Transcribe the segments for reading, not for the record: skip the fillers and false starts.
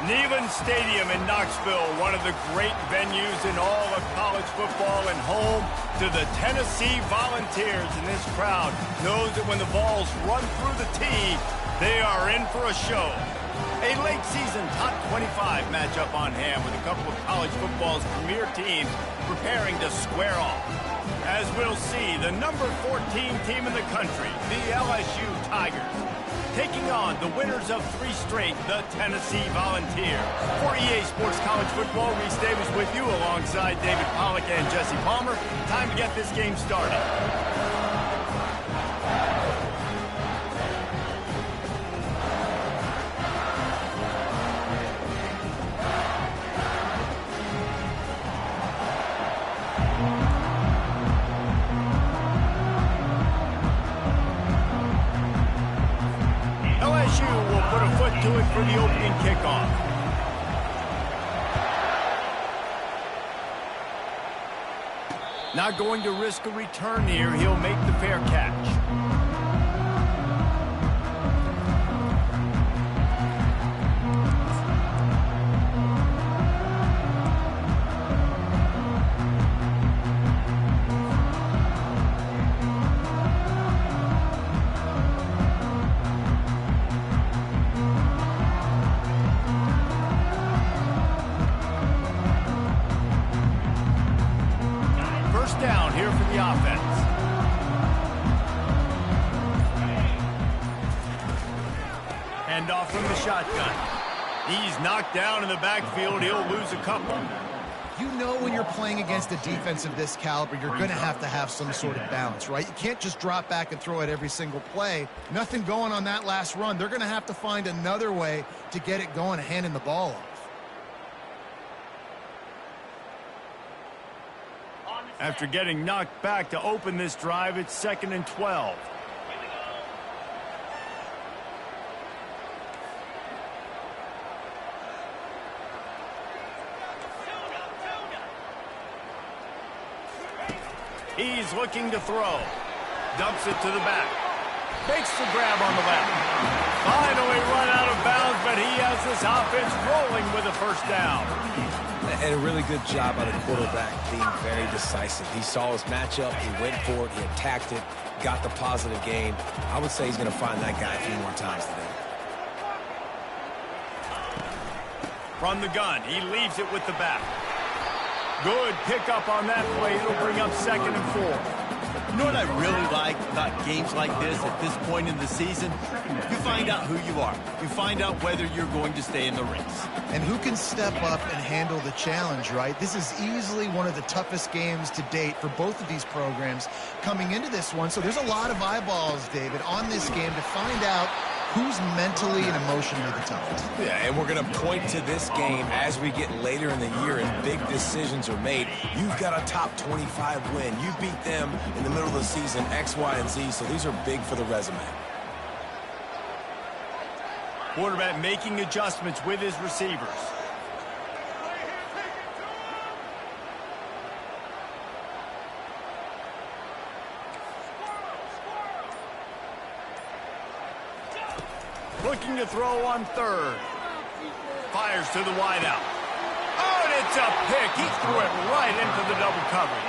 Neyland Stadium in Knoxville, one of the great venues in all of college football and home to the Tennessee Volunteers. And this crowd knows that when the balls run through the tee, they are in for a show. A late season top 25 matchup on hand with a couple of college football's premier teams preparing to square off. As we'll see, the number 14 team in the country, the LSU Tigers, taking on the winners of 3 straight, the Tennessee Volunteers. For EA Sports College Football, Reese Davis with you alongside David Pollack and Jesse Palmer. Time to get this game started. Put a foot to it for the opening kickoff. Not going to risk a return here. He'll make the fair catch. Down here for the offense. Hand off from the shotgun. He's knocked down in the backfield. He'll lose a couple. You know when you're playing against a defense of this caliber, you're going to have some sort of balance, right? You can't just drop back and throw it every single play. Nothing going on that last run. They're going to have to find another way to get it going, handing the ball off. After getting knocked back to open this drive, it's 2nd and 12. He's looking to throw. Dumps it to the back. Makes the grab on the left. Finally run out of bounds, but he has this offense rolling with a first down. And a really good job by the quarterback being very decisive. He saw his matchup, he went for it, he attacked it, got the positive gain. I would say he's going to find that guy a few more times today. From the gun, he leaves it with the back. Good pickup on that play. It'll bring up 2nd and 4. You know what I really like about games like this at this point in the season? You find out who you are. You find out whether you're going to stay in the race. And who can step up and handle the challenge, right? This is easily one of the toughest games to date for both of these programs coming into this one. So there's a lot of eyeballs, David, on this game to find out who's mentally and emotionally the toughest. Yeah, and we're going to point to this game as we get later in the year and big decisions are made. You've got a top 25 win. You beat them in the middle of the season, X, Y, and Z, so these are big for the resume. Quarterback making adjustments with his receivers. Looking to throw on 3rd. Fires to the wideout. Oh, and it's a pick. He threw it right into the double coverage.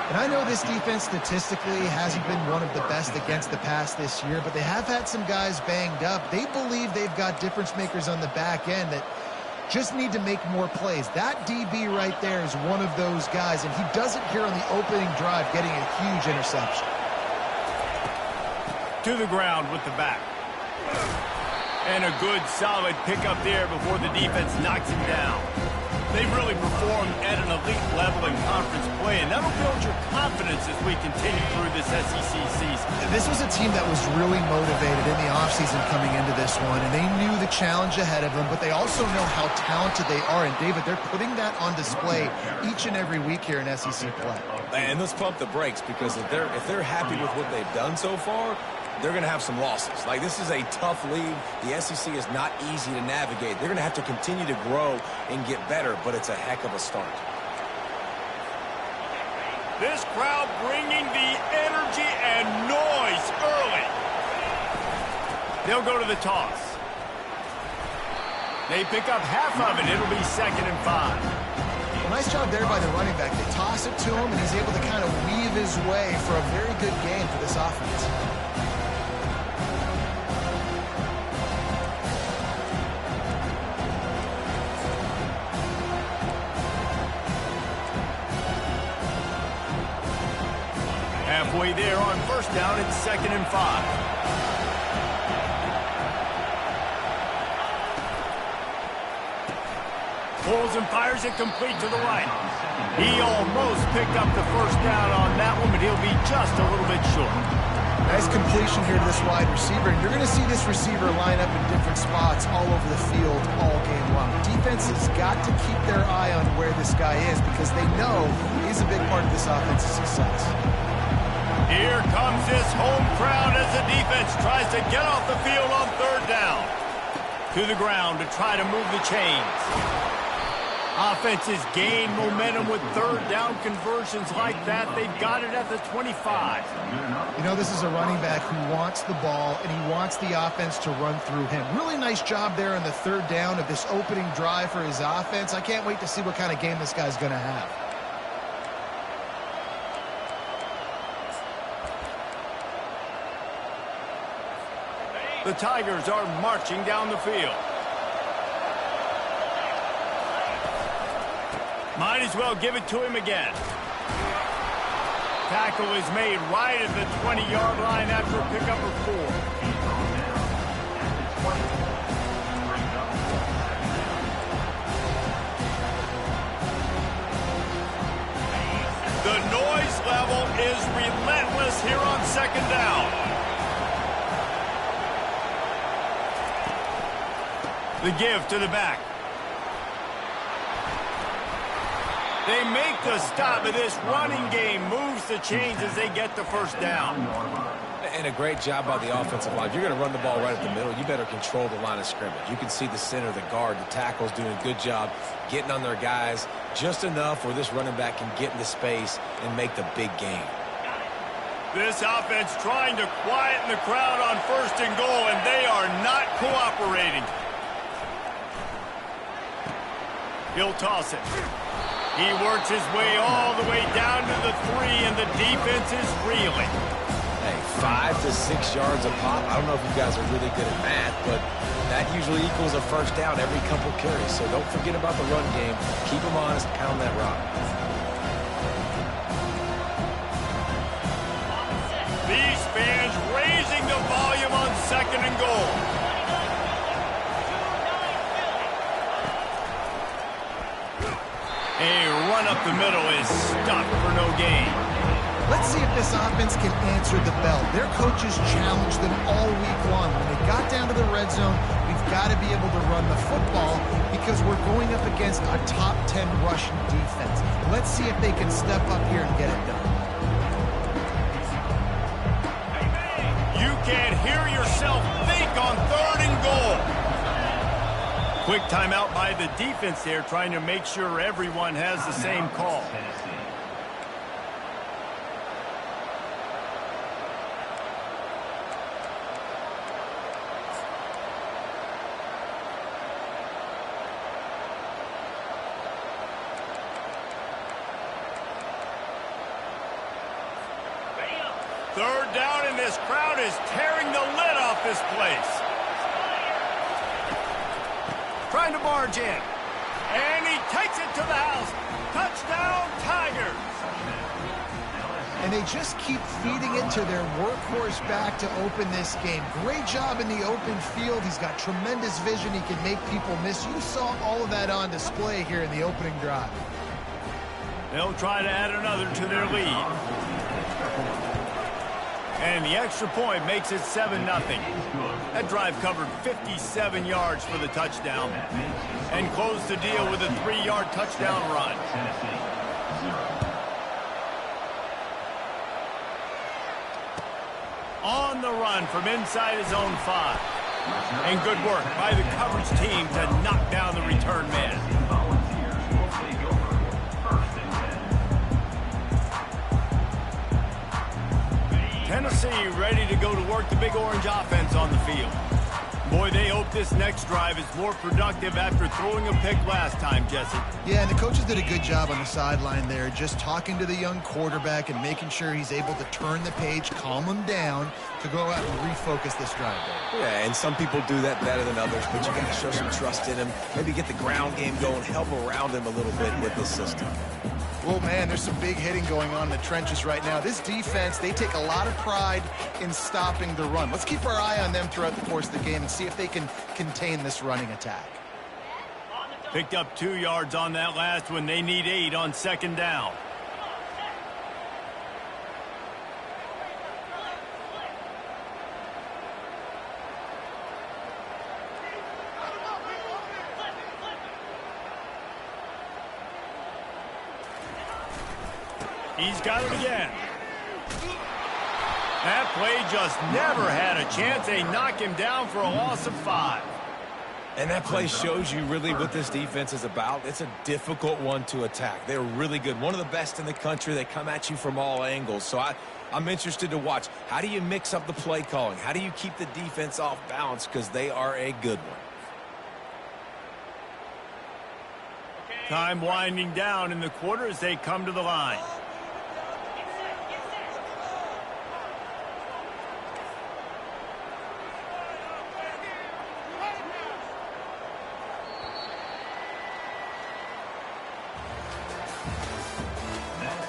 And I know this defense statistically hasn't been one of the best against the pass this year, but they have had some guys banged up. They believe they've got difference makers on the back end that just need to make more plays. That DB right there is one of those guys, and he does it here on the opening drive, getting a huge interception. To the ground with the back. And a good, solid pickup there before the defense knocks him down. They've really performed at an elite level in conference play, and that'll build your confidence as we continue through this SEC season. This was a team that was really motivated in the offseason coming into this one, and they knew the challenge ahead of them, but they also know how talented they are. And, David, they're putting that on display each and every week here in SEC play. And let's pump the brakes, because if they're happy with what they've done so far, they're going to have some losses. Like, this is a tough league. The SEC is not easy to navigate. They're going to have to continue to grow and get better, but it's a heck of a start. This crowd bringing the energy and noise early. They'll go to the toss. They pick up half of it. It'll be 2nd and 5. Well, nice job there by the running back. They toss it to him, and he's able to kind of weave his way for a very good game for this offense. Halfway there on 1st down, it's 2nd and 5. Pulls and fires it complete to the right. He almost picked up the 1st down on that one, but he'll be just a little bit short. Nice completion here to this wide receiver. And you're going to see this receiver line up in different spots all over the field all game long. Defense has got to keep their eye on where this guy is because they know he's a big part of this offense's success. Here comes this home crowd as the defense tries to get off the field on 3rd down. To the ground to try to move the chains. Offenses gain momentum with 3rd down conversions like that. They've got it at the 25. You know, this is a running back who wants the ball, and he wants the offense to run through him. Really nice job there on the 3rd down of this opening drive for his offense. I can't wait to see what kind of game this guy's going to have. The Tigers are marching down the field. Might as well give it to him again. Tackle is made right at the 20-yard line after a pickup of 4. The noise level is relentless here on 2nd down. The give to the back. They make the stop, but this running game moves the chains as they get the 1st down. And a great job by the offensive line. If you're going to run the ball right at the middle, you better control the line of scrimmage. You can see the center, the guard, the tackles doing a good job getting on their guys just enough where this running back can get into space and make the big game. This offense trying to quieten the crowd on 1st and goal, and they are not cooperating. He'll toss it. He works his way all the way down to the 3, and the defense is reeling. Hey, 5 to 6 yards a pop. I don't know if you guys are really good at math, but that usually equals a 1st down every couple carries. So don't forget about the run game. Keep them honest, pound that rock. These fans raising the volume on 2nd and goal. A run up the middle is stopped for no gain. Let's see if this offense can answer the bell. Their coaches challenged them all week long. When they got down to the red zone, we've got to be able to run the football because we're going up against a top 10 rushing defense. Let's see if they can step up here and get it done. You can't hear yourself think on 3rd and goal. Quick timeout by the defense there, trying to make sure everyone has the same call. Third down, and this crowd is tearing the lid off this place. Trying to barge in. And he takes it to the house. Touchdown, Tigers. And they just keep feeding it to their workhorse back to open this game. Great job in the open field. He's got tremendous vision. He can make people miss. You saw all of that on display here in the opening drive. They'll try to add another to their lead. And the extra point makes it 7-0. That drive covered 57 yards for the touchdown and closed the deal with a 3-yard touchdown run. On the run from inside his own 5. And good work by the coverage team to knock down the return man. Tennessee ready to go to work the Big Orange offense on the field. Boy, they hope this next drive is more productive after throwing a pick last time, Jesse. Yeah, and the coaches did a good job on the sideline there, just talking to the young quarterback and making sure he's able to turn the page, calm him down to go out and refocus this drive there. Yeah, and some people do that better than others, but you got to show some trust in him. Maybe get the ground game going, help around him a little bit with this system. Oh, man, there's some big hitting going on in the trenches right now. This defense, they take a lot of pride in stopping the run. Let's keep our eye on them throughout the course of the game and see if they can contain this running attack. Picked up 2 yards on that last one. They need 8 on second down. He's got it again. That play just never had a chance. They knock him down for a loss of 5. And that play shows you really what this defense is about. It's a difficult one to attack. They're really good. One of the best in the country. They come at you from all angles. So I'm interested to watch. How do you mix up the play calling? How do you keep the defense off balance? Because they are a good one. Time winding down in the quarter as they come to the line.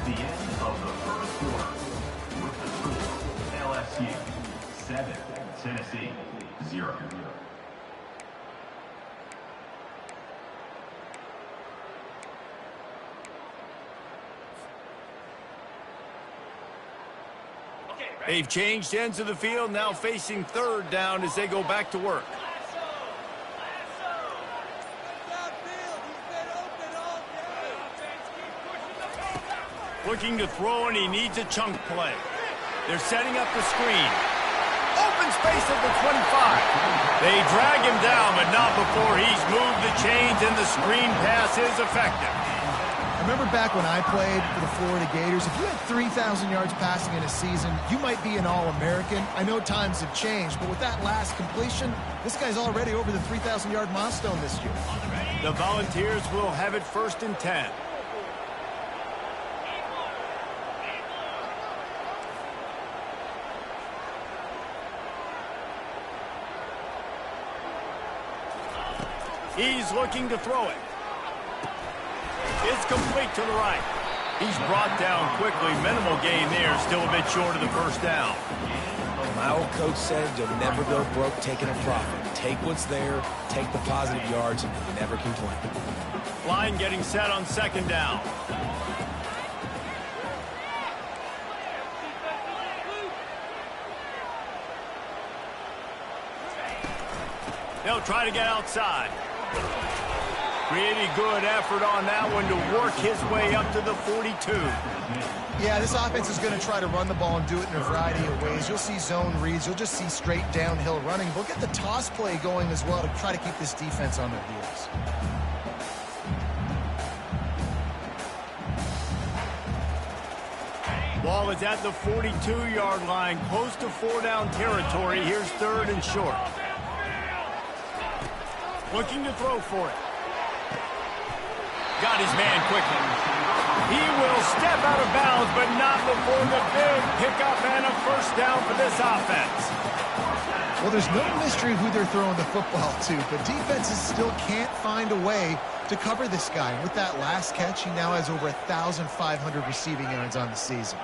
The end of the first quarter with the score LSU 7, Tennessee 0. They've changed ends of the field, now facing third down as they go back to work. Looking to throw, and he needs a chunk play. They're setting up the screen. Open space at the 25. They drag him down, but not before he's moved the chains, and the screen pass is effective. I remember back when I played for the Florida Gators, if you had 3,000 yards passing in a season, you might be an All-American. I know times have changed, but with that last completion, this guy's already over the 3,000-yard milestone this year. The Volunteers will have it 1st and 10. He's looking to throw it. It's complete to the right. He's brought down quickly. Minimal gain there. Still a bit short of the first down. My old coach said you'll never go broke taking a profit. Take what's there, take the positive yards, and never complain. Line getting set on second down. They'll try to get outside. Really good effort on that one to work his way up to the 42. Yeah, this offense is going to try to run the ball and do it in a variety of ways. You'll see zone reads. You'll just see straight downhill running. We'll get the toss play going as well to try to keep this defense on their heels. Ball is at the 42-yard line, close to 4-down territory. Here's 3rd and short. Looking to throw for it. Got his man quickly. He will step out of bounds, but not before the big pickup and a 1st down for this offense. Well, there's no mystery who they're throwing the football to, but defenses still can't find a way to cover this guy. And with that last catch, he now has over 1,500 receiving yards on the season.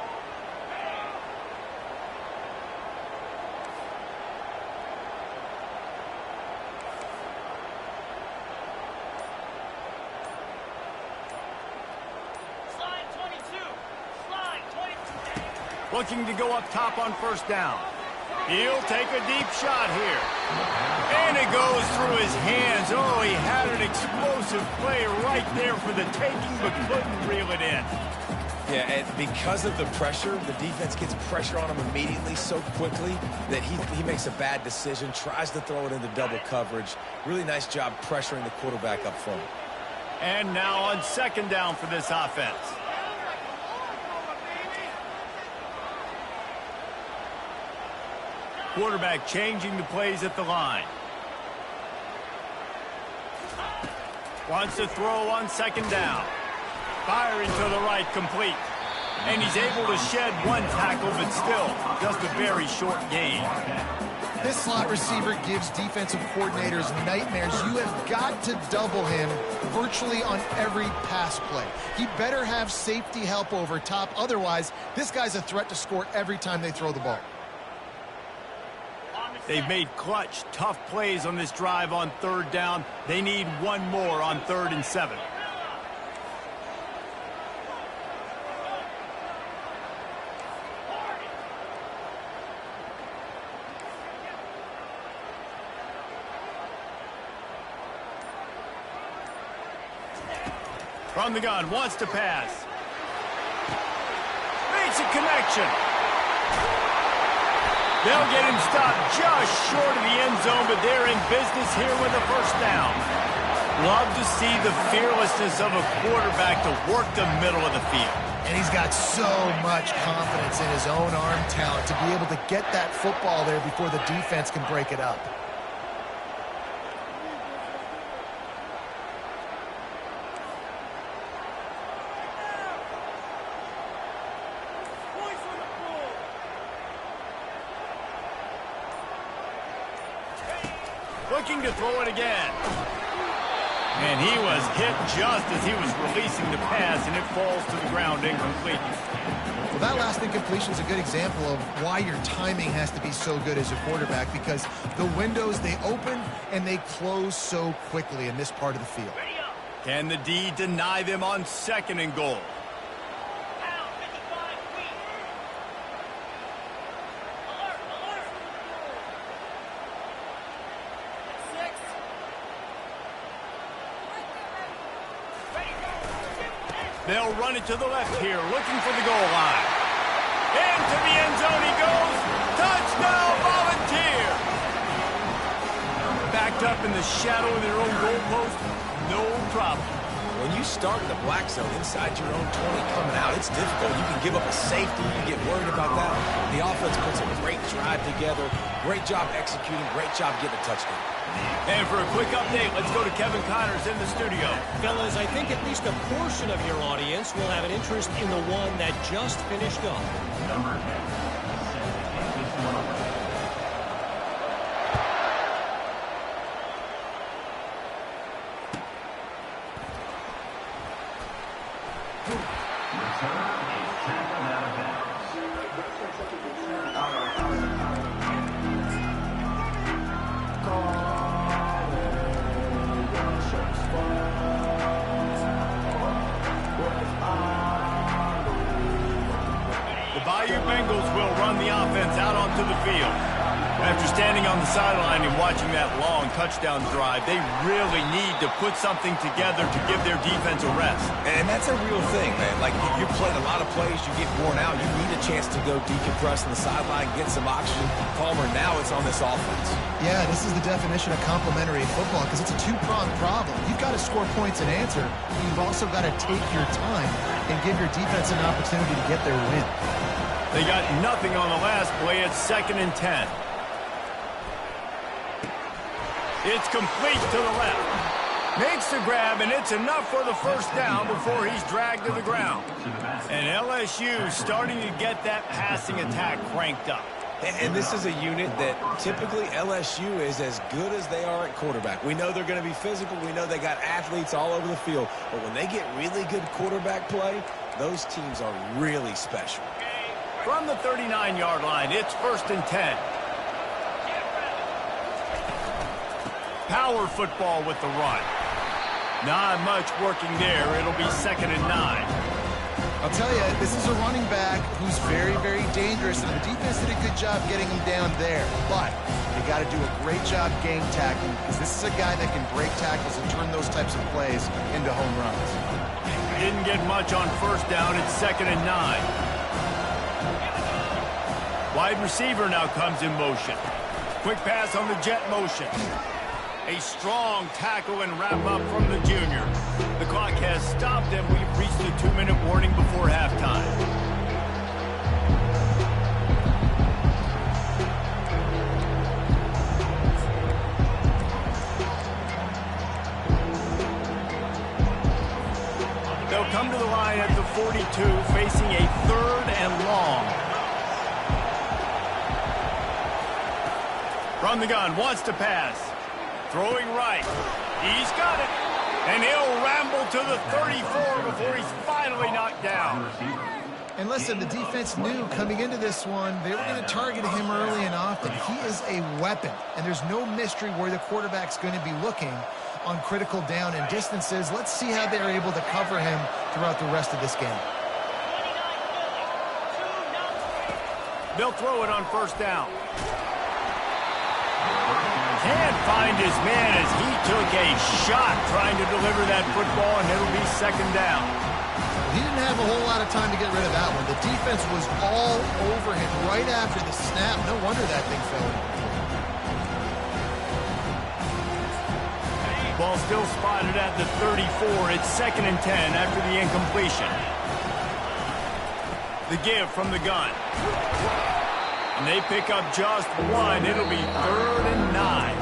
Looking to go up top on 1st down. He'll take a deep shot here. And it goes through his hands. Oh, he had an explosive play right there for the taking, but couldn't reel it in. Yeah, and because of the pressure, the defense gets pressure on him immediately so quickly that he makes a bad decision, tries to throw it into double coverage. Really nice job pressuring the quarterback up front. And now on 2nd down for this offense. Quarterback changing the plays at the line. Wants to throw on second down. Firing to the right, complete. And he's able to shed one tackle, but still just a very short gain. This slot receiver gives defensive coordinators nightmares. You have got to double him virtually on every pass play. He better have safety help over top. Otherwise, this guy's a threat to score every time they throw the ball. They've made clutch, tough plays on this drive on third down. They need one more on 3rd and 7. From the gun, wants to pass. Makes a connection. They'll get him stopped just short of the end zone, but they're in business here with a first down. Love to see the fearlessness of a quarterback to work the middle of the field. And he's got so much confidence in his own arm talent to be able to get that football there before the defense can break it up. Looking to throw it again. And he was hit just as he was releasing the pass, and it falls to the ground incomplete. Well, that last incompletion is a good example of why your timing has to be so good as a quarterback, because the windows, they open and they close so quickly in this part of the field. Can the D deny them on 2nd and goal? They'll run it to the left here, looking for the goal line. Into the end zone he goes. Touchdown, Volunteer! Backed up in the shadow of their own goalpost, no problem. When you start in the black zone inside your own 20 coming out, it's difficult. You can give up a safety. You get worried about that. The offense puts a great drive together. Great job executing. Great job getting a touchdown. And for a quick update, let's go to Kevin Connors in the studio. Fellas, I think at least a portion of your audience will have an interest in the one that just finished up. Number 10. Touchdown drive. They really need to put something together to give their defense a rest. And that's a real thing, man. Like, you played a lot of plays, you get worn out, you need a chance to go decompress on the sideline, get some oxygen. Palmer, now it's on this offense. Yeah, this is the definition of complementary football, because it's a two-pronged problem. You've got to score points and answer, but you've also got to take your time and give your defense an opportunity to get their win. They got nothing on the last play. It's 2nd and 10. It's complete to the left. Makes the grab, and it's enough for the first down before he's dragged to the ground. And LSU starting to get that passing attack cranked up. And this is a unit that typically LSU is as good as they are at quarterback. We know they're going to be physical. We know they got athletes all over the field. But when they get really good quarterback play, those teams are really special. From the 39-yard line, it's 1st and 10. Power football with the run. Not much working there. It'll be 2nd and 9. I'll tell you, this is a running back who's very, very dangerous, and the defense did a good job getting him down there. But they got to do a great job game tackling, because this is a guy that can break tackles and turn those types of plays into home runs. Didn't get much on 1st down. It's 2nd and 9. Wide receiver now comes in motion. Quick pass on the jet motion. A strong tackle and wrap up from the junior. The clock has stopped, and we've reached the 2-minute warning before halftime. They'll come to the line at the 42, facing a 3rd and long. From the gun, wants to pass. Throwing right. He's got it. And he'll ramble to the 34 before he's finally knocked down. And listen, the defense knew coming into this one, they were going to target him early and often. He is a weapon, and there's no mystery where the quarterback's going to be looking on critical down and distances. Let's see how they're able to cover him throughout the rest of this game. They'll throw it on 1st down. Can't find his man as he took a shot trying to deliver that football, and it'll be 2nd down. He didn't have a whole lot of time to get rid of that one. The defense was all over him right after the snap. No wonder that thing fell in. Ball still spotted at the 34. It's 2nd and 10 after the incompletion. The give from the gun. And they pick up just 1. It'll be 3rd and 9.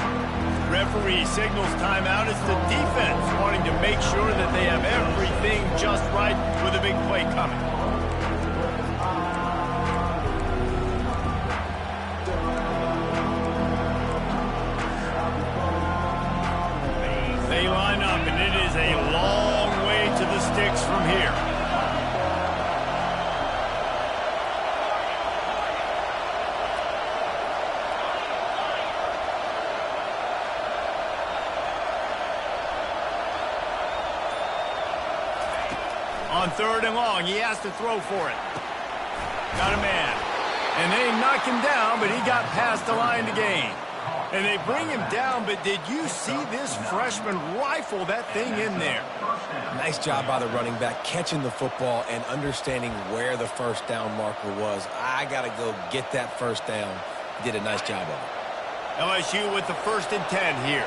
Referee signals timeout. It's the defense wanting to make sure that they have everything just right with a big play coming. They line up, and it is a long way to the sticks from here. On 3rd and long, he has to throw for it. Got a man. And they knock him down, but he got past the line to gain. And they bring him down, but did you see this freshman rifle that thing in there? Nice job by the running back, catching the football and understanding where the 1st down marker was. I got to go get that 1st down. He did a nice job of it. LSU with the 1st and 10 here.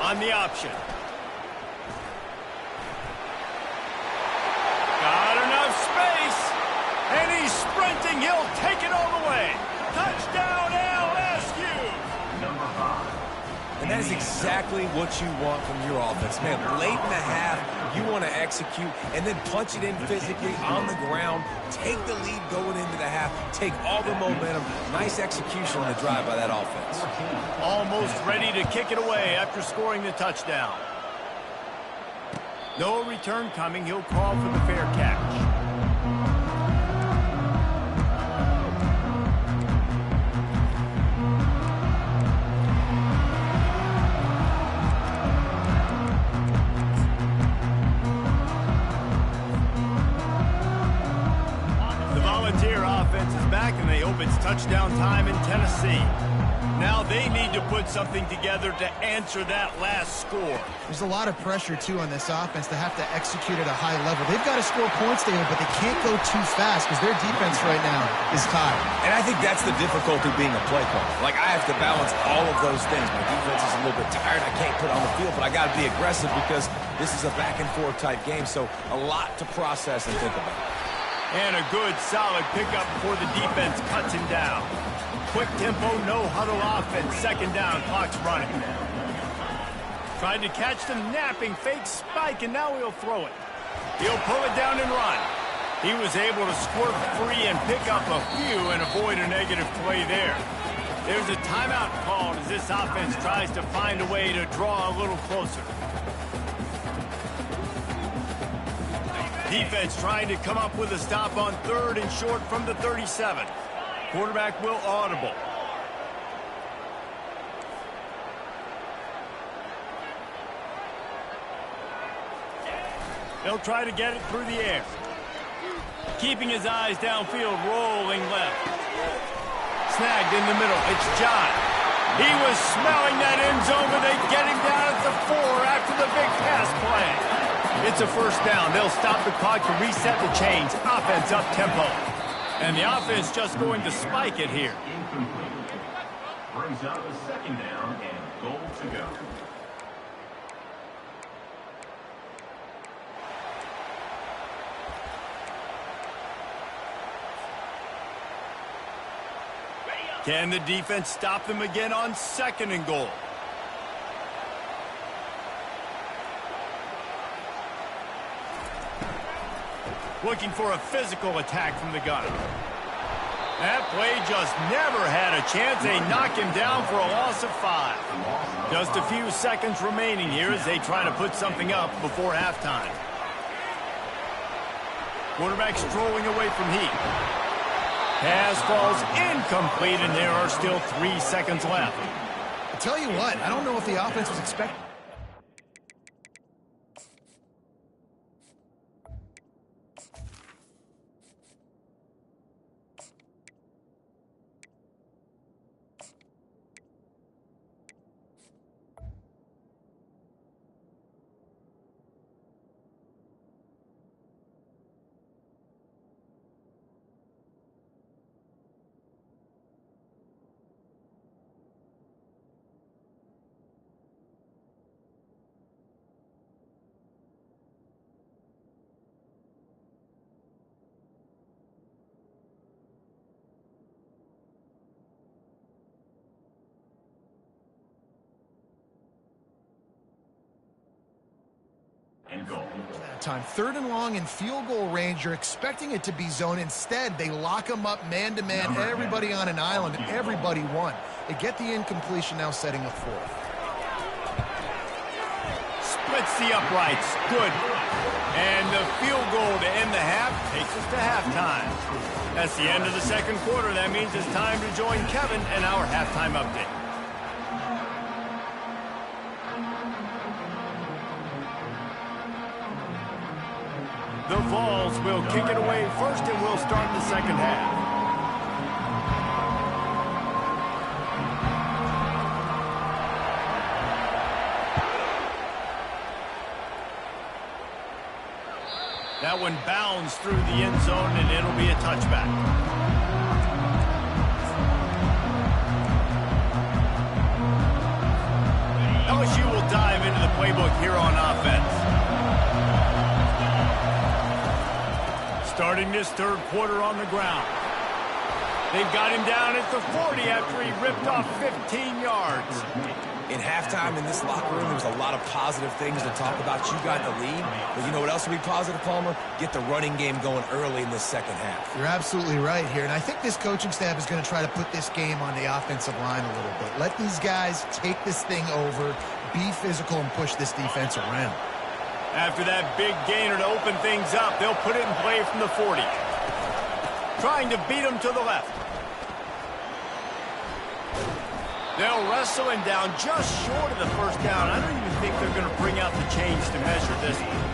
On the option. Got enough space, and he's sprinting. He'll take it all the way. Touchdown, LSU! Number 5. And that is exactly what you want from your offense. Man, late in the half, you want to execute and then punch it in physically on the ground, take the lead going into the half, take all the momentum. Nice execution on the drive by that offense. Almost ready to kick it away after scoring the touchdown. No return coming. He'll call for the fair catch. The Volunteer offense is back, and they hope it's touchdown time in Tennessee. Now they need to put something together to answer that last score. There's a lot of pressure, too, on this offense to have to execute at a high level. They've got to score points, David, but they can't go too fast because their defense right now is tired. And I think that's the difficulty being a play caller. Like, I have to balance all of those things. My defense is a little bit tired. I can't put on the field, but I got to be aggressive because this is a back-and-forth type game, so a lot to process and think about. And a good, solid pickup before the defense cuts him down. Quick tempo, no huddle offense. 2nd down, clock's running. Tried to catch them napping, fake spike, and now he'll throw it. He'll pull it down and run. He was able to squirt free and pick up a few and avoid a negative play there. There's a timeout called as this offense tries to find a way to draw a little closer. Defense trying to come up with a stop on 3rd and short from the 37. Quarterback will audible. They'll try to get it through the air. Keeping his eyes downfield, rolling left. Snagged in the middle. It's John. He was smelling that end zone, but they get him down at the 4 after the big pass play. It's a 1st down. They'll stop the clock to reset the chains. Offense up tempo. And the offense just going to spike it here. Incomplete. Brings up a 2nd down and goal to go. Can the defense stop them again on 2nd and goal? Looking for a physical attack from the gun. That play just never had a chance. They knock him down for a loss of 5. Just a few seconds remaining here as they try to put something up before halftime. Quarterback strolling away from heat. Pass falls incomplete, and there are still 3 seconds left. I tell you what, I don't know if the offense was expecting. And goal. Time 3rd and long in field goal range. You're expecting it to be zone. Instead, they lock them up man-to-man, everybody on an island, and everybody won. They get the incompletion, now setting up 4th. Splits the uprights. Good. And the field goal to end the half takes us to halftime. That's the end of the second quarter. That means it's time to join Kevin and our halftime update. The Vols will kick it away first, and we'll start the second half. That one bounds through the end zone, and it'll be a touchback. LSU will dive into the playbook here on offense. Starting this third quarter on the ground. They've got him down at the 40 after he ripped off 15 yards. In halftime in this locker room, there's a lot of positive things to talk about. You got the lead, but you know what else will be positive, Palmer? Get the running game going early in this second half. You're absolutely right here, and I think this coaching staff is going to try to put this game on the offensive line a little bit. Let these guys take this thing over, be physical, and push this defense around. After that big gainer to open things up, they'll put it in play from the 40. Trying to beat him to the left. They'll wrestle him down just short of the first down. I don't even think they're going to bring out the chains to measure this one.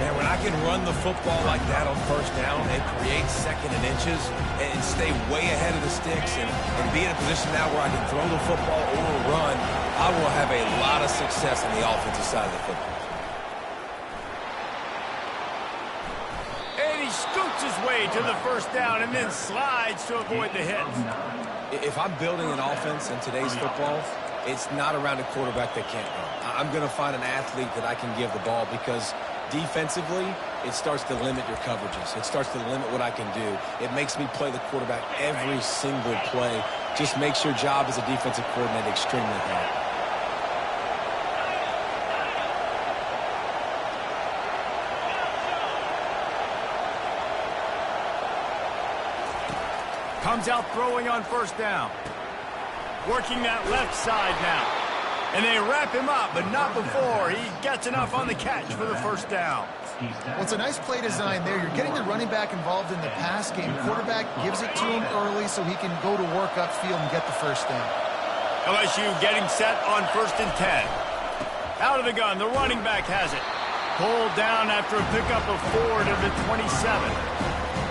Man, when I can run the football like that on first down and create second and inches and stay way ahead of the sticks and be in a position now where I can throw the football or run, I will have a lot of success on the offensive side of the football. Scoots his way to the first down and then slides to avoid the hit. If I'm building an offense in today's football, it's not around a quarterback that can't run. I'm going to find an athlete that I can give the ball because defensively, it starts to limit your coverages. It starts to limit what I can do. It makes me play the quarterback every single play. Just makes your job as a defensive coordinator extremely hard. Comes out throwing on first down. Working that left side now. And they wrap him up, but not before he gets enough on the catch for the first down. Well, it's a nice play design there. You're getting the running back involved in the pass game. Quarterback gives it to him early so he can go to work upfield and get the first down. LSU getting set on 1st and 10. Out of the gun, the running back has it. Pulled down after a pickup of 4 to the 27.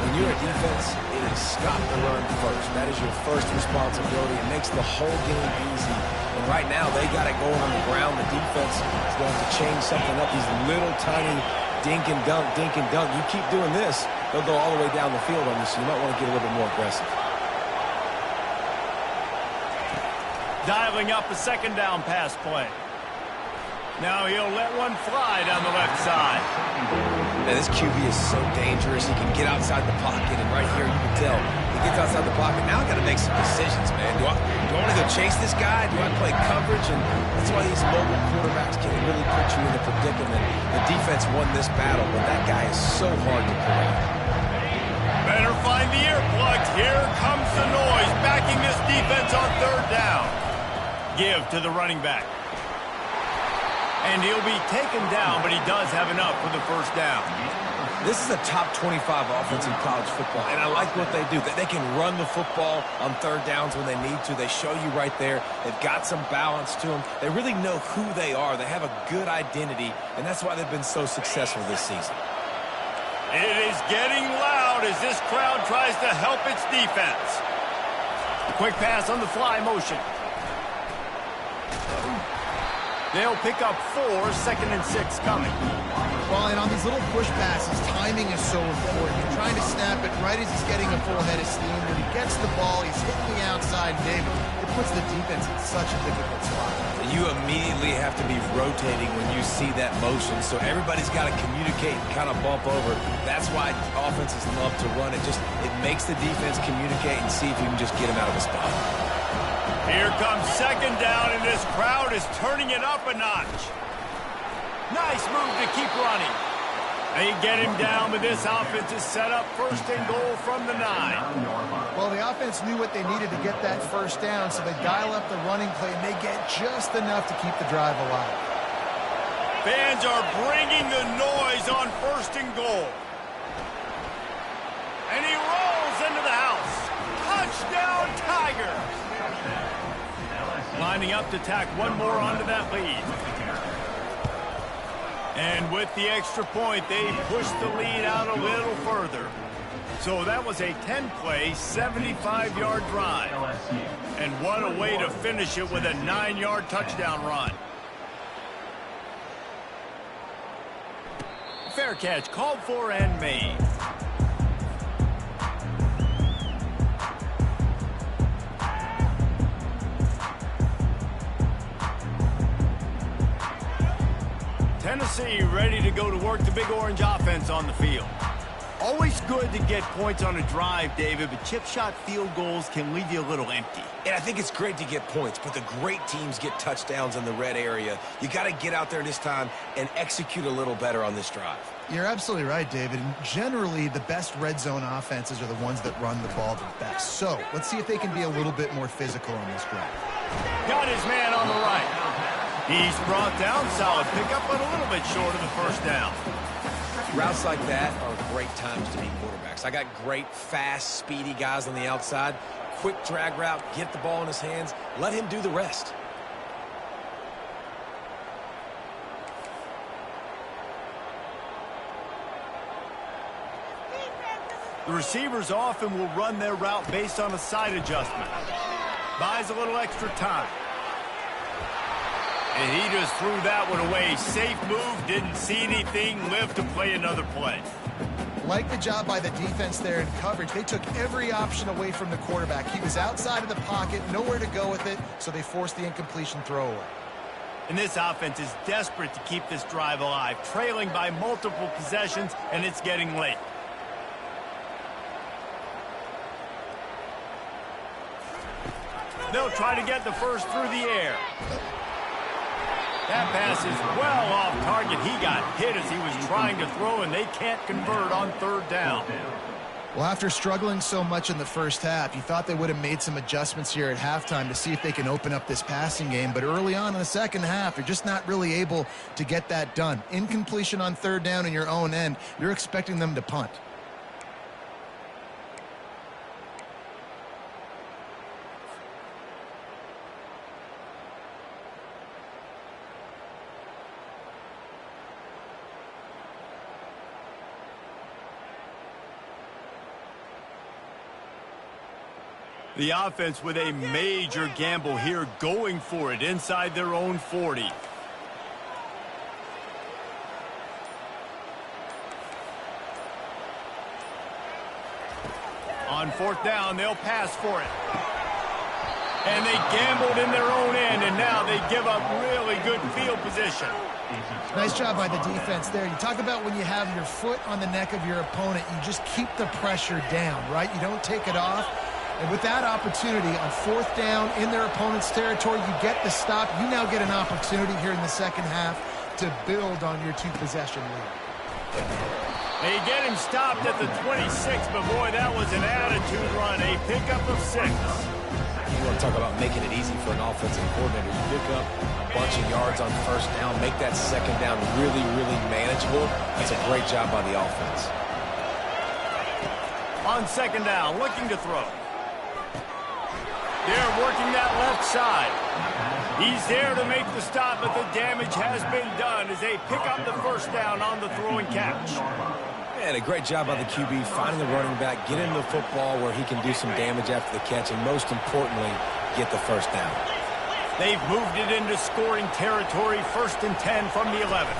When you're a defense, it is stop the run first. That is your first responsibility. It makes the whole game easy. And right now, they got it going on the ground. The defense is going to have to change something up. These little tiny dink and dunk, dink and dunk. You keep doing this, they'll go all the way down the field on you, so you might want to get a little bit more aggressive. Dialing up a second down pass play. Now he'll let one fly down the left side. Man, this QB is so dangerous. He can get outside the pocket, and right here you can tell he gets outside the pocket. Now I got to make some decisions, man. Do I want to go chase this guy? Do I play coverage? And that's why these mobile quarterbacks can really put you in a predicament. The defense defense won this battle, but that guy is so hard to corral. Better find the earplugs. Here comes the noise, backing this defense on third down. Give to the running back. And he'll be taken down, but he does have enough for the first down. This is a top 25 offense in college football, and I like what they do. They can run the football on third downs when they need to. They show you right there. They've got some balance to them. They really know who they are. They have a good identity, and that's why they've been so successful this season. It is getting loud as this crowd tries to help its defense. A quick pass on the fly motion. They'll pick up 4, 2nd and 6 coming. Well, and on these little push passes, timing is so important. You're trying to snap it right as he's getting a full head of steam. When he gets the ball, he's hitting the outside. David, it puts the defense in such a difficult spot. You immediately have to be rotating when you see that motion, so everybody's got to communicate and kind of bump over. That's why offenses love to run it. It makes the defense communicate and see if you can just get him out of a spot. Here comes 2nd down, and this crowd is turning it up a notch. Nice move to keep running. They get him down, but this offense is set up 1st and goal from the 9. Well, the offense knew what they needed to get that first down, so they dial up the running play, and they get just enough to keep the drive alive. Fans are bringing the noise on 1st and goal. And he rolls into the house. Touchdown, Tigers! Lining up to tack one more onto that lead. And with the extra point, they push the lead out a little further. So that was a 10-play, 75-yard drive. And what a way to finish it with a 9-yard touchdown run. Fair catch called for and made. Tennessee ready to go to work the Big Orange offense on the field. Always good to get points on a drive, David, but chip shot field goals can leave you a little empty. And I think it's great to get points, but the great teams get touchdowns in the red area. You got to get out there this time and execute a little better on this drive. You're absolutely right, David. And generally, the best red zone offenses are the ones that run the ball the best. So let's see if they can be a little bit more physical on this drive. Got his man on the right. He's brought down, solid pickup, but a little bit short of the first down. Routes like that are great times to be quarterbacks. I got great, fast, speedy guys on the outside. Quick drag route, get the ball in his hands, let him do the rest. The receivers often will run their route based on a side adjustment. Buys a little extra time. And he just threw that one away. Safe move, didn't see anything, lived to play another play. Like the job by the defense there in coverage. They took every option away from the quarterback. He was outside of the pocket, nowhere to go with it, so they forced the incompletion throwaway. And this offense is desperate to keep this drive alive, trailing by multiple possessions, and it's getting late. They'll try to get the first through the air. That pass is well off target. He got hit as he was trying to throw, and they can't convert on third down. Well, after struggling so much in the first half, you thought they would have made some adjustments here at halftime to see if they can open up this passing game. But early on in the second half, you're just not really able to get that done. Incompletion on third down in your own end, you're expecting them to punt. The offense with a major gamble here, going for it inside their own 40. On fourth down, they'll pass for it. And they gambled in their own end, and now they give up really good field position. Nice job by the defense there. You talk about when you have your foot on the neck of your opponent, you just keep the pressure down, right? You don't take it off. And with that opportunity on fourth down in their opponent's territory, you get the stop. You now get an opportunity here in the second half to build on your two-possession lead. They get him stopped at the 26, but boy, that was an attitude run, a pickup of 6. You want to talk about making it easy for an offensive coordinator. You pick up a bunch of yards on first down, make that second down really, really manageable. That's a great job by the offense. On second down, looking to throw. They're working that left side. He's there to make the stop, but the damage has been done as they pick up the first down on the throwing catch. And a great job by the QB finding the running back, get him the football where he can do some damage after the catch, and most importantly, get the first down. They've moved it into scoring territory, 1st and 10 from the 11.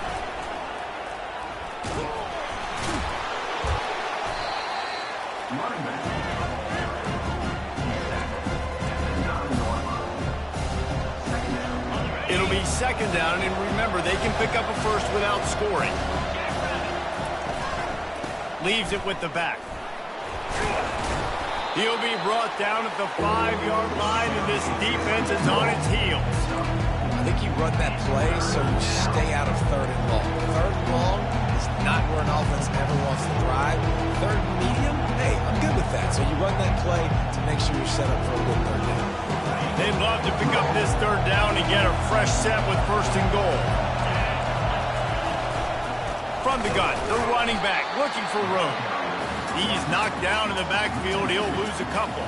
It'll be second down, and remember, they can pick up a first without scoring. Leaves it with the back. He'll be brought down at the 5-yard line, and this defense is on its heels. I think you run that play so you stay out of 3rd and long. 3rd and long is not where an offense ever wants to thrive. 3rd and medium, hey, I'm good with that. So you run that play to make sure you're set up for a good 3rd down. They'd love to pick up this 3rd down and get a fresh set with 1st and goal. From the gun, the running back looking for room. He's knocked down in the backfield. He'll lose a couple.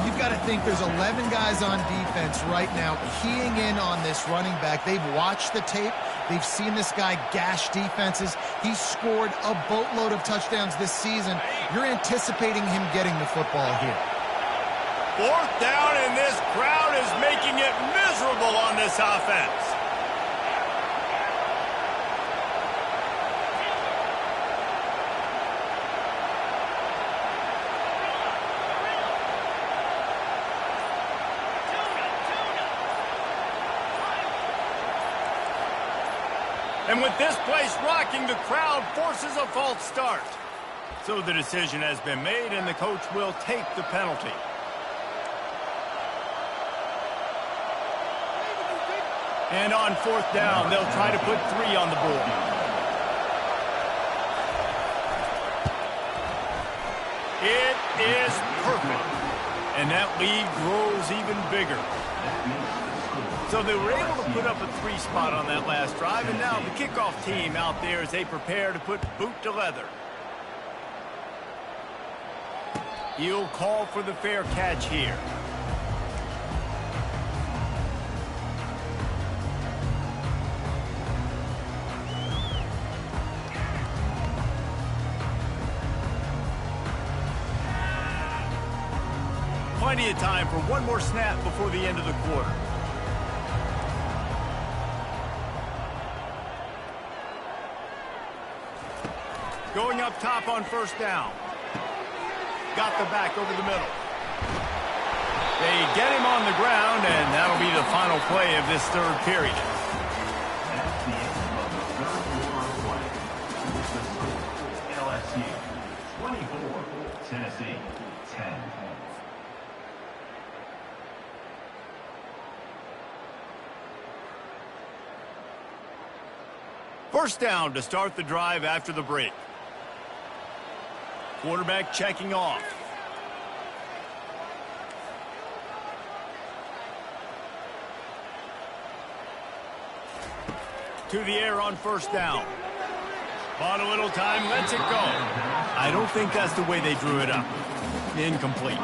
You've got to think there's 11 guys on defense right now keying in on this running back. They've watched the tape. They've seen this guy gash defenses. He's scored a boatload of touchdowns this season. You're anticipating him getting the football here. 4th down, and this crowd is making it miserable on this offense. And with this place rocking, the crowd forces a false start. So the decision has been made, and the coach will take the penalty. And on 4th down, they'll try to put 3 on the board. It is perfect. And that lead grows even bigger. So they were able to put up a 3 spot on that last drive, and now the kickoff team out there as they prepare to put boot to leather. He'll call for the fair catch here. Plenty of time for one more snap before the end of the quarter. Going up top on 1st down. Got the back over the middle. They get him on the ground, and that'll be the final play of this 3rd period. That's the end of the 3rd quarter of play. The score, LSU 24, Tennessee 10. First down to start the drive after the break. Quarterback checking off. To the air on 1st down. On a little time, lets it go. I don't think that's the way they drew it up. Incomplete.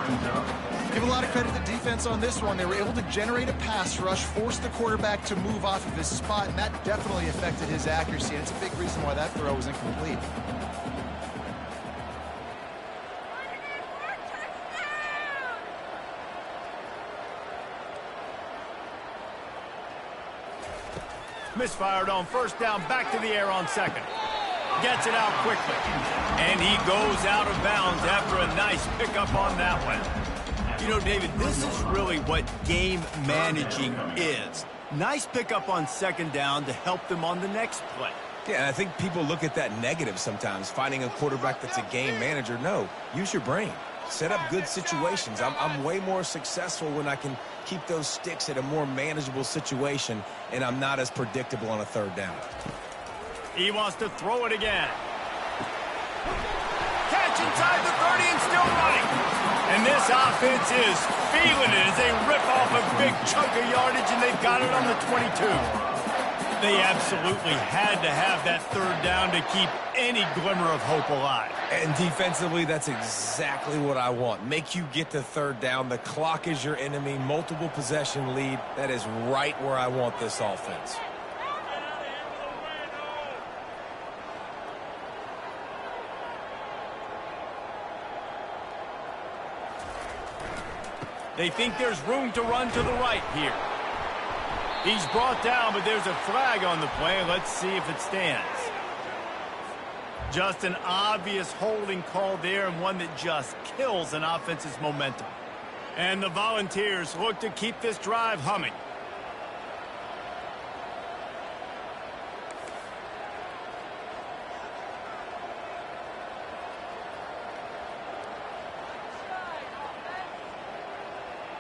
Give a lot of credit to the defense on this one. They were able to generate a pass rush, force the quarterback to move off of his spot, and that definitely affected his accuracy. And it's a big reason why that throw was incomplete. Misfired on 1st down, back to the air on 2nd. Gets it out quickly. And he goes out of bounds after a nice pickup on that one. You know, David, this is really what game managing is. Nice pickup on 2nd down to help them on the next play. Yeah, and I think people look at that negative sometimes, finding a quarterback that's a game manager. No, use your brain. set up good situations. I'm way more successful when I can keep those sticks at a more manageable situation, and I'm not as predictable on a third down. He wants to throw it again. Catch inside the 30 and still running. And this offense is feeling it as they rip off a big chunk of yardage, and they've got it on the 22. They absolutely had to have that third down to keep any glimmer of hope alive. And defensively, that's exactly what I want. Make you get to third down. The clock is your enemy. Multiple possession lead. That is right where I want this offense. They think there's room to run to the right here. He's brought down, but there's a flag on the play. Let's see if it stands. Just an obvious holding call there, and one that just kills an offense's momentum. And the Volunteers look to keep this drive humming.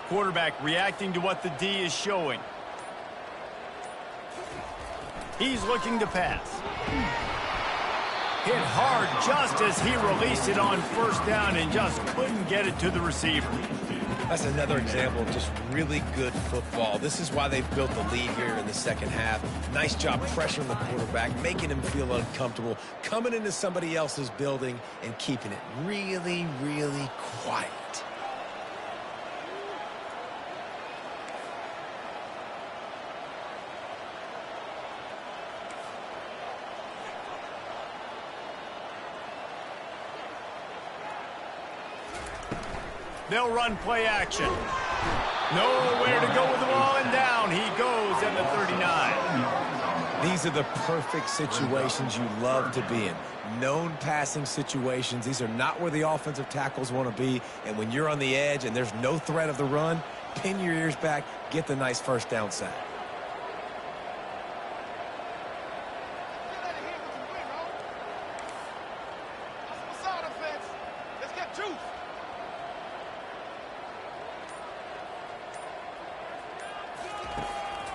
Quarterback reacting to what the D is showing. He's looking to pass. Hit hard just as he released it on first down and just couldn't get it to the receiver. That's another example of just really good football. This is why they've built the lead here in the second half. Nice job pressuring the quarterback, making him feel uncomfortable, coming into somebody else's building and keeping it really, really quiet. They'll run play action. Nowhere to go with the ball, and down he goes at the 39. These are the perfect situations you love to be in. Known passing situations. These are not where the offensive tackles want to be. And when you're on the edge and there's no threat of the run, pin your ears back, get the nice first down sack.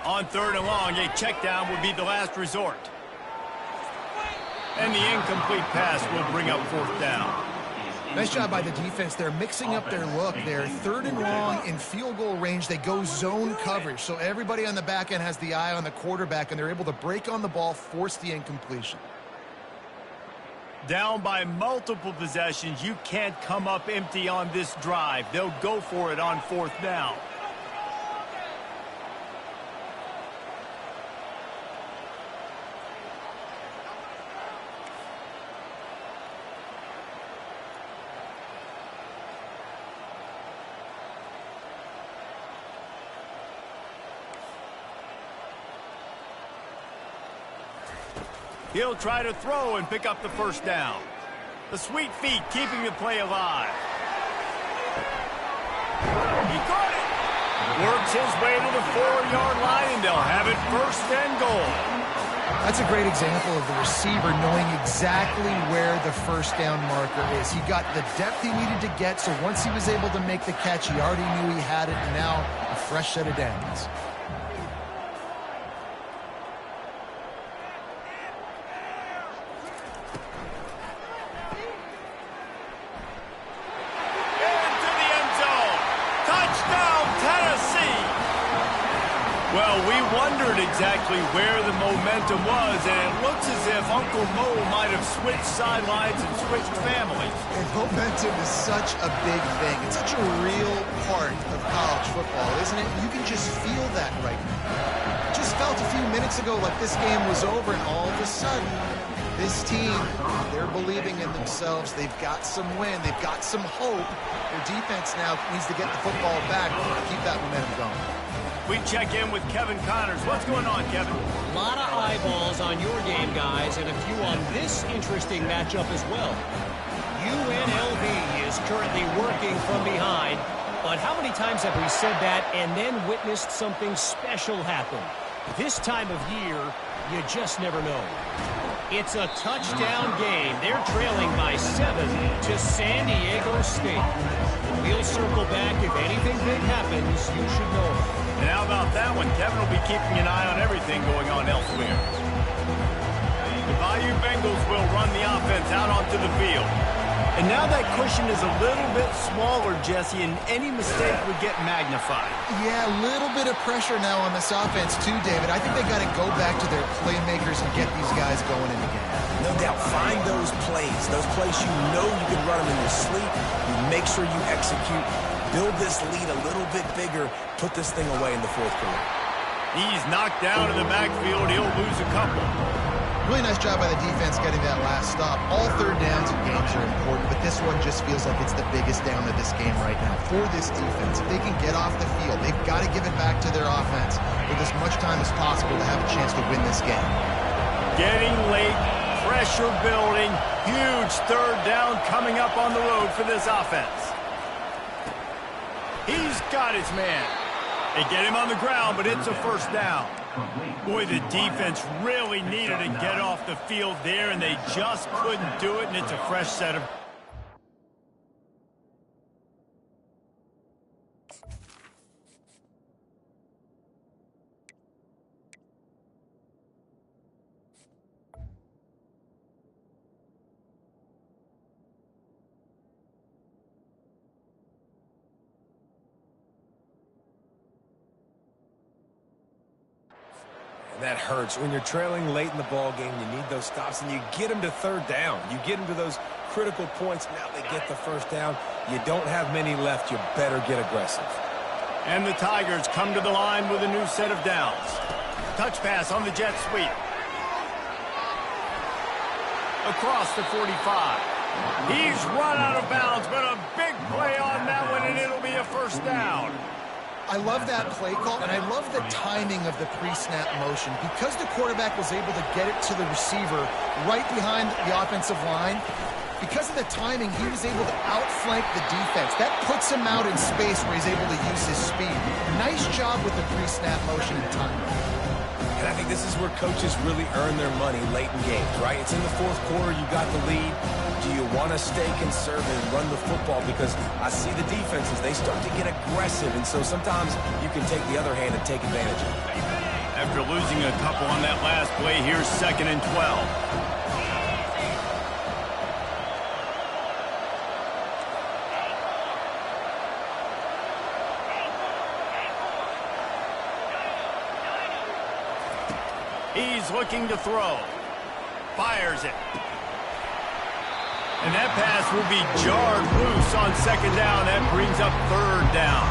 On third and long, a check down would be the last resort. And the incomplete pass will bring up fourth down. Nice job by the defense. They're mixing up their look. They're third and long in field goal range. They go zone coverage. So everybody on the back end has the eye on the quarterback, and they're able to break on the ball, force the incompletion. Down by multiple possessions, you can't come up empty on this drive. They'll go for it on fourth down. He'll try to throw and pick up the first down. The sweet feet keeping the play alive. He caught it. Works his way to the 4-yard line, and they'll have it first and goal. That's a great example of the receiver knowing exactly where the first down marker is. He got the depth he needed to get, so once he was able to make the catch, he already knew he had it, and now a fresh set of downs. Well, we wondered exactly where the momentum was, and it looks as if Uncle Mo might have switched sidelines and switched families. And momentum is such a big thing. It's such a real part of college football, isn't it? You can just feel that right now. It just felt a few minutes ago like this game was over, and all of a sudden, this team, they're believing in themselves. They've got some win. They've got some hope. Their defense now needs to get the football back to keep that momentum going. We check in with Kevin Connors. What's going on, Kevin? A lot of eyeballs on your game, guys, and a few on this interesting matchup as well. UNLV is currently working from behind, but how many times have we said that and then witnessed something special happen? This time of year, you just never know. It's a touchdown game. They're trailing by 7 to San Diego State. We'll circle back. If anything big happens, you should know about it. And how about that one? Kevin will be keeping an eye on everything going on elsewhere. The Bayou Bengals will run the offense out onto the field. And now that cushion is a little bit smaller, Jesse, and any mistake would get magnified. Yeah, a little bit of pressure now on this offense too, David. I think they got to go back to their playmakers and get these guys going in the game. No doubt, find those plays you know you can run them in your sleep. You make sure you execute, build this lead a little bit bigger, put this thing away in the fourth quarter. He's knocked down in the backfield. He'll lose a couple. Really nice job by the defense getting that last stop. All third downs in games are important, but this one just feels like it's the biggest down of this game right now. For this defense, if they can get off the field, they've got to give it back to their offense with as much time as possible to have a chance to win this game. Getting late, pressure building, huge third down coming up on the road for this offense. He's got his man. They get him on the ground, but it's a first down. Boy, the defense really needed to get off the field there, and they just couldn't do it, and it's a fresh set of... That hurts. When you're trailing late in the ball game, you need those stops, and you get them to third down. You get them to those critical points. Now they get the first down. You don't have many left. You better get aggressive. And the Tigers come to the line with a new set of downs. Touch pass on the jet sweep. Across the 45. He's run out of bounds, but a big play on that one, and it'll be a first down. I love that play call, and I love the timing of the pre-snap motion. Because the quarterback was able to get it to the receiver right behind the offensive line, because of the timing, he was able to outflank the defense. That puts him out in space where he's able to use his speed. Nice job with the pre-snap motion and timing. And I think this is where coaches really earn their money late in games, right? It's in the fourth quarter. You got the lead. Do you want to stay conservative and run the football? Because I see the defenses, they start to get aggressive, and so sometimes you can take the other hand and take advantage of it. After losing a couple on that last play, here's 2nd and 12. He's looking to throw. Fires it. And that pass will be jarred loose on 2nd down. That brings up 3rd down.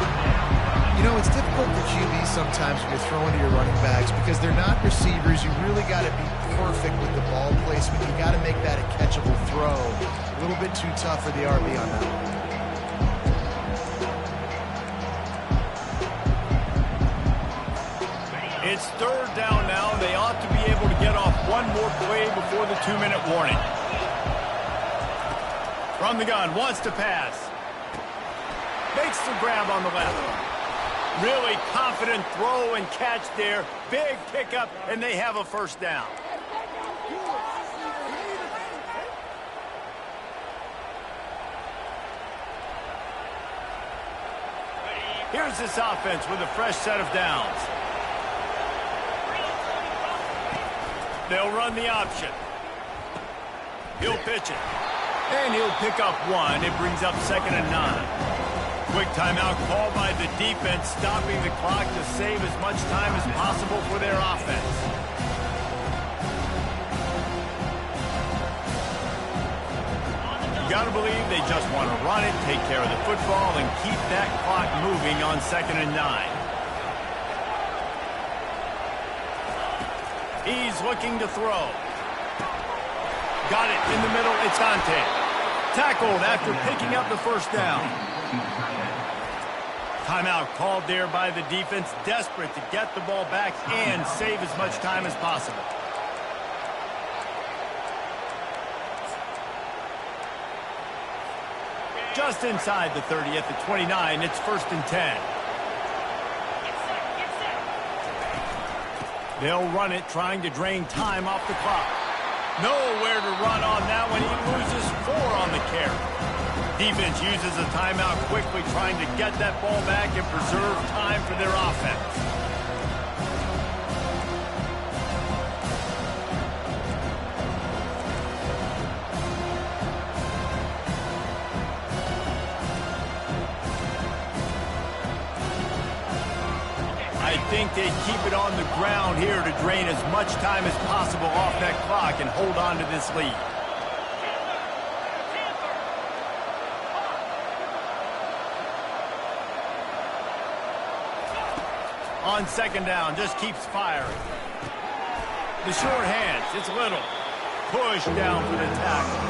You know, it's difficult for QBs sometimes when you're throwing to your running backs because they're not receivers. You really got to be perfect with the ball placement. You got to make that a catchable throw. A little bit too tough for the RB on that one. It's 3rd down now. They ought to be able to get off one more play before the 2-minute warning. From the gun, wants to pass. Makes the grab on the left. Really confident throw and catch there. Big pickup, and they have a first down. Here's this offense with a fresh set of downs. They'll run the option. He'll pitch it. And he'll pick up one. It brings up 2nd and 9. Quick timeout called by the defense, stopping the clock to save as much time as possible for their offense. You got to believe they just want to run it, take care of the football, and keep that clock moving on 2nd and 9. He's looking to throw. Got it in the middle. It's Dante. Tackled after picking up the first down. Timeout called there by the defense, desperate to get the ball back and save as much time as possible. Just inside the 30 at the 29, it's 1st and 10. They'll run it, trying to drain time off the clock. Nowhere to run on that one. He loses 4 on the carry. Defense uses a timeout quickly, trying to get that ball back and preserve time for their offense. I think they keep it on the ground here to drain as much time as possible off that clock and hold on to this lead. On second down, just keeps firing. The short hands, it's Little. Push down for the tackle.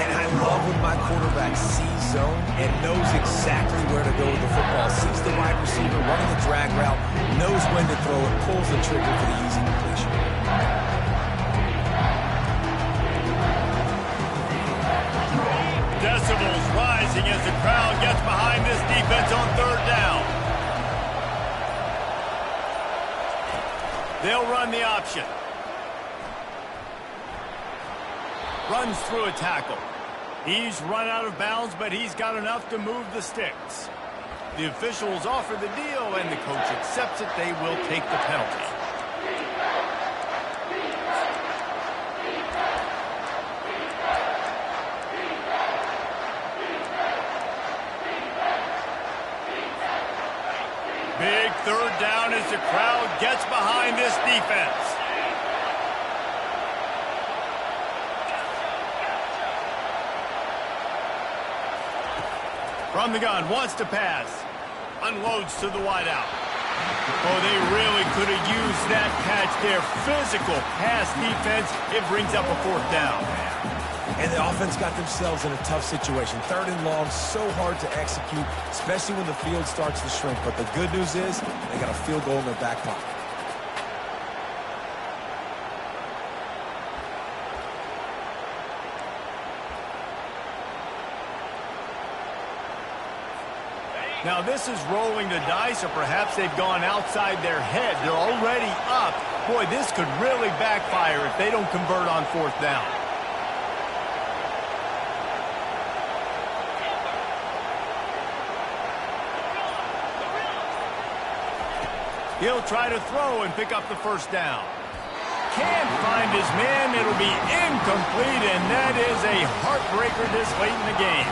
And I love when my quarterback sees zone and knows exactly where to go with the football. Sees the wide receiver running the drag route, knows when to throw it, pulls the trigger for the easy completion. Decibels rising as the crowd gets behind this defense on third down. They'll run the option. Runs through a tackle. He's run out of bounds, but he's got enough to move the sticks. The officials offer the deal, and the coach accepts it. They will take the penalty. Big third down as the crowd gets behind this defense. From the gun, wants to pass. Unloads to the wideout. Oh, they really could have used that catch there. Physical pass defense. It brings up a fourth down. And the offense got themselves in a tough situation. Third and long, so hard to execute, especially when the field starts to shrink. But the good news is they got a field goal in their back pocket. Now this is rolling the dice, or perhaps they've gone outside their head. They're already up. Boy, this could really backfire if they don't convert on fourth down. He'll try to throw and pick up the first down. Can't find his man. It'll be incomplete, and that is a heartbreaker this late in the game.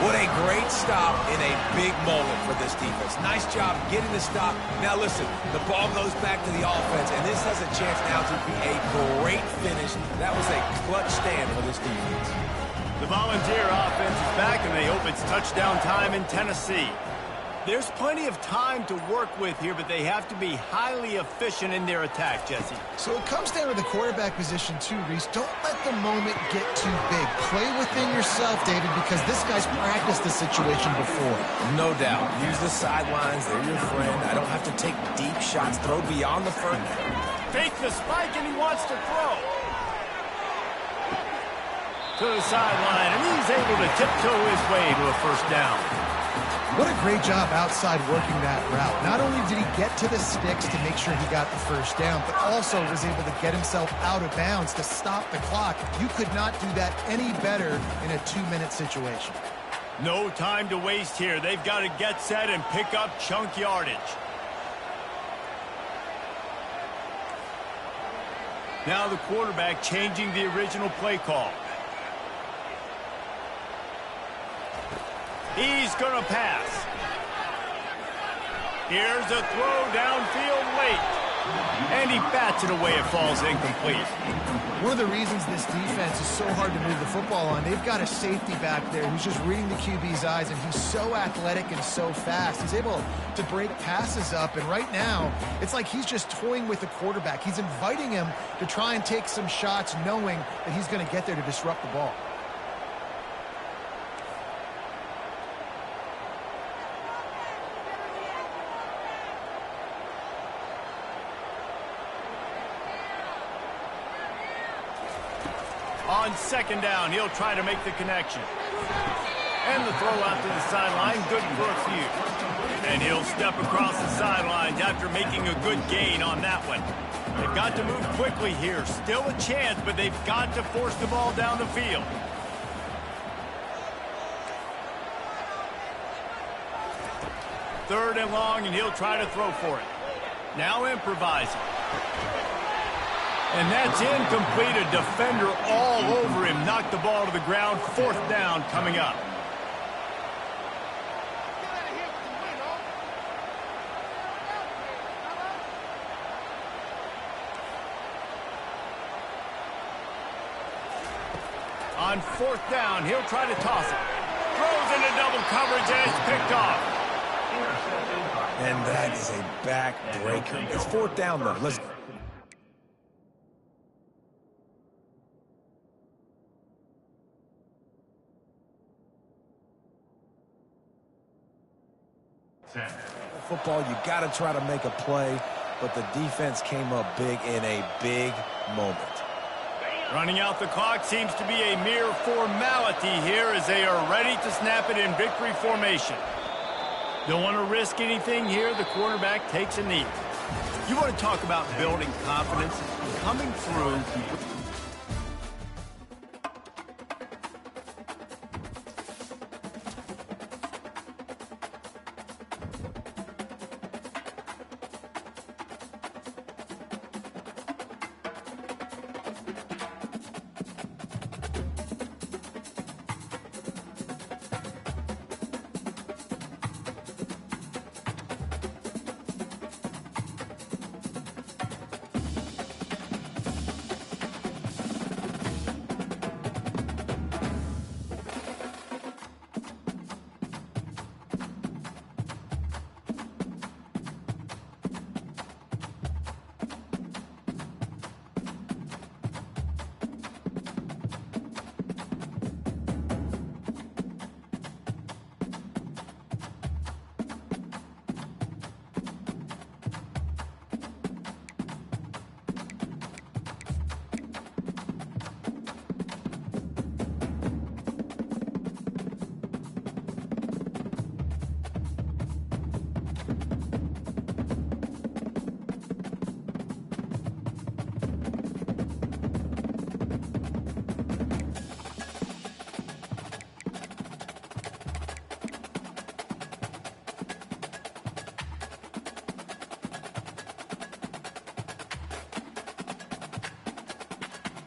What a great stop in a big moment for this defense. Nice job getting the stop. Now listen, the ball goes back to the offense, and this has a chance now to be a great finish. That was a clutch stand for this defense. The Volunteer offense is back, and they hope it's touchdown time in Tennessee. There's plenty of time to work with here, but they have to be highly efficient in their attack, Jesse. So it comes down to the quarterback position too, Reese. Don't let the moment get too big. Play within yourself, David, because this guy's practiced the situation before. No doubt. Use the sidelines. They're your friend. I don't have to take deep shots. Throw beyond the first. Fake the spike, and he wants to throw. To the sideline, and he's able to tiptoe his way to a first down. What a great job outside working that route. Not only did he get to the sticks to make sure he got the first down, but also was able to get himself out of bounds to stop the clock. You could not do that any better in a 2-minute situation. No time to waste here. They've got to get set and pick up chunk yardage. Now the quarterback changing the original play call. He's going to pass. Here's a throw downfield late. And he bats it away. It falls incomplete. One of the reasons this defense is so hard to move the football on, they've got a safety back there who's just reading the QB's eyes, and he's so athletic and so fast. He's able to break passes up, and right now, it's like he's just toying with the quarterback. He's inviting him to try and take some shots, knowing that he's going to get there to disrupt the ball. On second down, he'll try to make the connection. And the throw out to the sideline, good for a few. And he'll step across the sidelines after making a good gain on that one. They've got to move quickly here. Still a chance, but they've got to force the ball down the field. Third and long, and he'll try to throw for it. Now improvising. And that's incomplete. A defender all over him. Knocked the ball to the ground. Fourth down coming up. On fourth down, he'll try to toss it. Throws into double coverage, and it's picked off. And that is a backbreaker. It's fourth down, though. Let's... Football, you got to try to make a play, but the defense came up big in a big moment. Running out the clock seems to be a mere formality here as they are ready to snap it in victory formation. Don't want to risk anything here. The quarterback takes a knee. You want to talk about building confidence, coming through